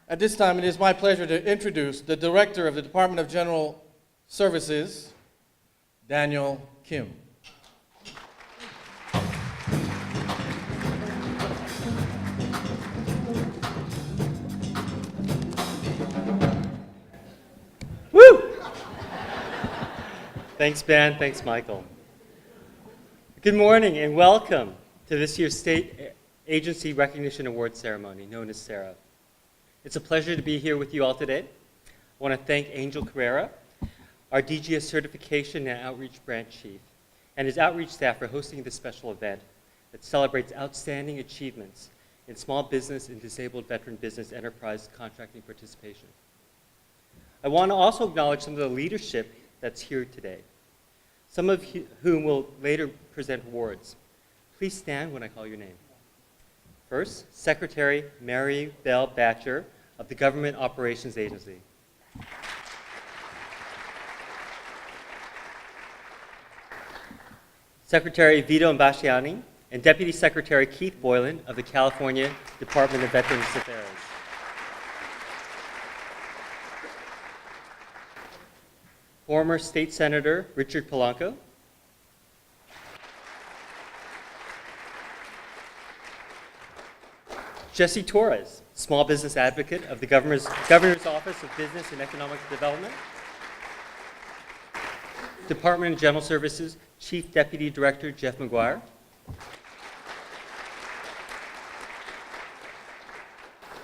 At this time, it is my pleasure to introduce the Director of the Department of General Services, Daniel Kim. Woo! Thanks, Ben. Thanks, Michael. Good morning and welcome to this year's State Agency Recognition Award Ceremony, known as SARA. It's a pleasure to be here with you all today. I want to thank Angel Carrera, our DGS Certification and Outreach Branch Chief, and his outreach staff for hosting this special event that celebrates outstanding achievements in small business and disabled veteran business enterprise contracting participation. I want to also acknowledge some of the leadership that's here today, some of whom will later present awards. Please stand when I call your name. First, Secretary Mary Bell Batcher of the Government Operations Agency. Secretary Vito Imbasciani and Deputy Secretary Keith Boylan of the California Department of Veterans Affairs. Former State Senator Richard Polanco. Jesse Torres, Small Business Advocate of the Governor's Office of Business and Economic Development. Department of General Services Chief Deputy Director Jeff McGuire.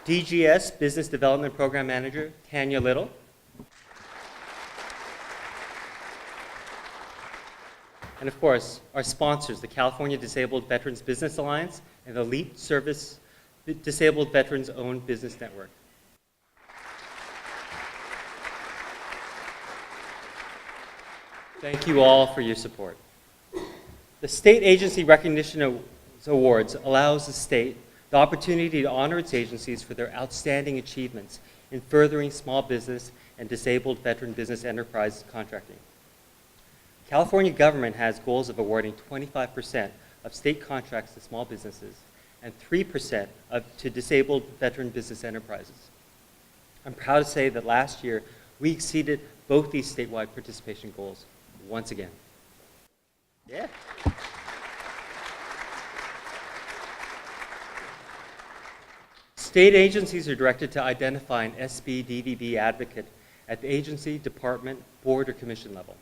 DGS Business Development Program Manager Tanya Little. And of course, our sponsors, the California Disabled Veterans Business Alliance and the Elite Service Disabled Veterans Owned Business Network. Thank you all for your support. The State Agency Recognition Awards allows the state the opportunity to honor its agencies for their outstanding achievements in furthering small business and disabled veteran business enterprise contracting. California government has goals of awarding 25% of state contracts to small businesses and 3% to disabled veteran business enterprises. I'm proud to say that last year we exceeded both these statewide participation goals once again. Yeah. State agencies are directed to identify an SB/DVB advocate at the agency, department, board, or commission level.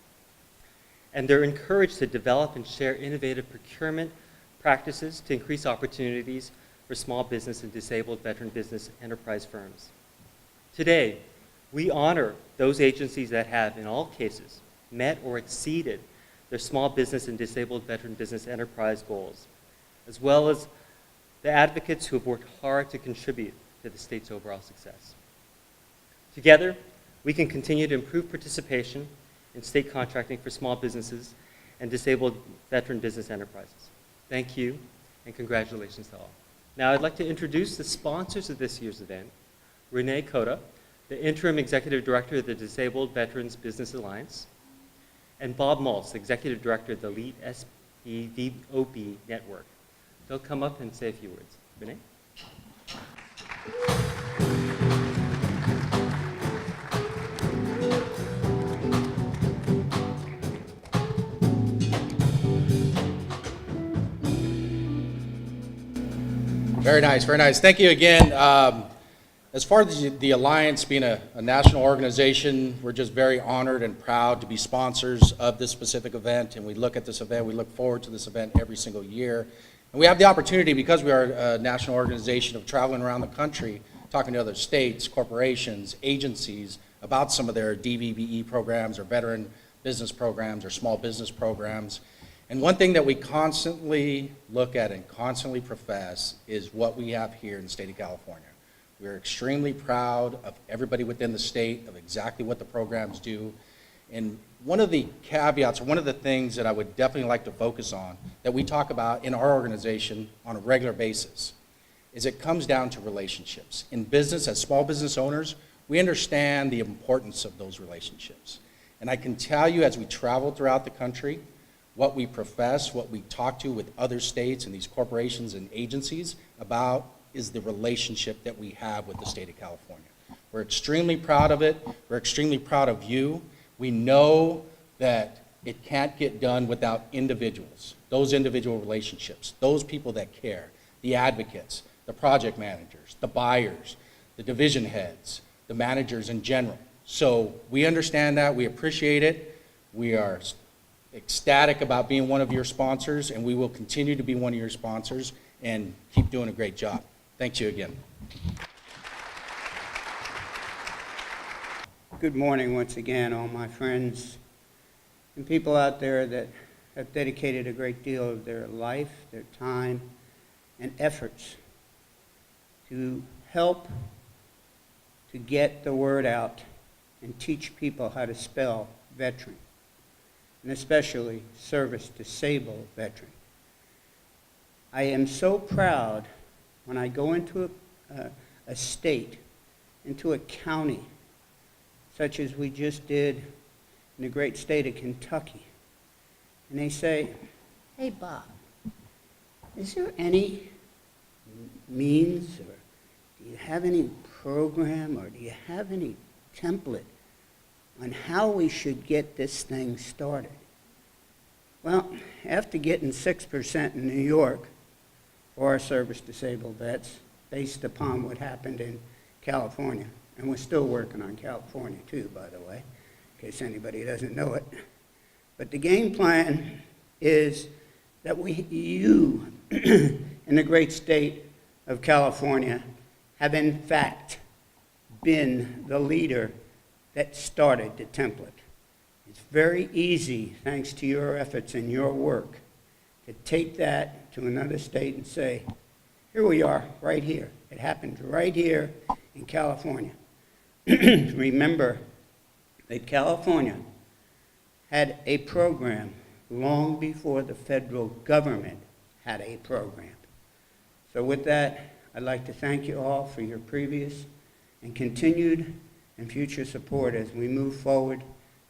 And they're encouraged to develop and share innovative procurement practices to increase opportunities for small business and disabled veteran business enterprise firms. Today, we honor those agencies that have, in all cases, met or exceeded their small business and disabled veteran business enterprise goals, as well as the advocates who have worked hard to contribute to the state's overall success. Together, we can continue to improve participation in state contracting for small businesses and disabled veteran business enterprises. Thank you, and congratulations to all. Now I'd like to introduce the sponsors of this year's event, Renee Cota, the Interim Executive Director of the Disabled Veterans Business Alliance, and Bob Maltz, Executive Director of the Elite SBVOB Network. They'll come up and say a few words. Renee? Very nice, very nice. Thank you again. As far as the Alliance being a national organization, we're just very honored and proud to be sponsors of this specific event. And we look at this event, we look forward to this event every single year. And we have the opportunity, because we are a national organization, of traveling around the country, talking to other states, corporations, agencies about some of their DVBE programs or veteran business programs or small business programs. And one thing that we constantly look at and constantly profess is what we have here in the state of California. We're extremely proud of everybody within the state, of exactly what the programs do. And one of the caveats, or one of the things that I would definitely like to focus on, that we talk about in our organization on a regular basis, is it comes down to relationships. In business, as small business owners, we understand the importance of those relationships. And I can tell you, as we travel throughout the country, what we profess, what we talk to with other states and these corporations and agencies about is the relationship that we have with the state of California. We're extremely proud of it. We're extremely proud of you. We know that it can't get done without individuals, those individual relationships, those people that care, the advocates, the project managers, the buyers, the division heads, the managers in general. So we understand that, we appreciate it, we are ecstatic about being one of your sponsors, and we will continue to be one of your sponsors and keep doing a great job. Thank you again. Good morning once again, all my friends and people out there that have dedicated a great deal of their life, their time, and efforts to help to get the word out and teach people how to spell veteran, and especially service-disabled veteran. I am so proud when I go into a state, into a county, such as we just did in the great state of Kentucky, and they say, "Hey, Bob, is there any means, or do you have any program, or do you have any template on how we should get this thing started?" Well, after getting 6% in New York for our service-disabled vets, based upon what happened in California, and we're still working on California too, by the way, in case anybody doesn't know it. But the game plan is that you, in the great state of California, have in fact been the leader that started the template. It's very easy, thanks to your efforts and your work, to take that to another state and say, here we are, right here. It happened right here in California. Remember that California had a program long before the federal government had a program. So with that, I'd like to thank you all for your previous and continued and future support as we move forward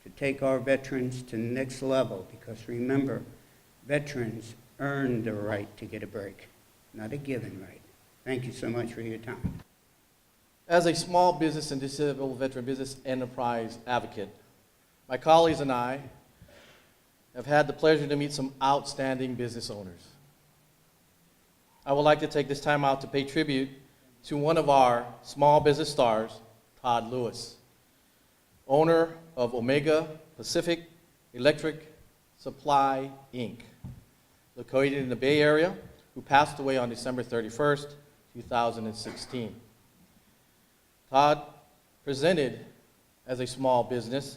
to take our veterans to the next level, because remember, veterans earn the right to get a break, not a given right. Thank you so much for your time. As a small business and disabled veteran business enterprise advocate, my colleagues and I have had the pleasure to meet some outstanding business owners. I would like to take this time out to pay tribute to one of our small business stars, Todd Lewis, owner of Omega Pacific Electric Supply, Inc., located in the Bay Area, who passed away on December 31st, 2016. Todd presented as a small business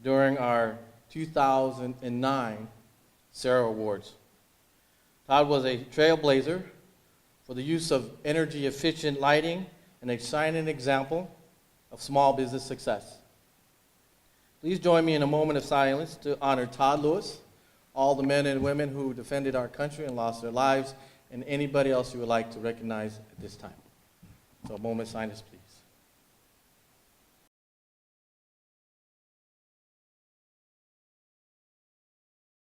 during our 2009 SARA Awards. Todd was a trailblazer for the use of energy-efficient lighting and a shining example of small business success. Please join me in a moment of silence to honor Todd Lewis, all the men and women who defended our country and lost their lives, and anybody else you would like to recognize at this time. So a moment of silence, please.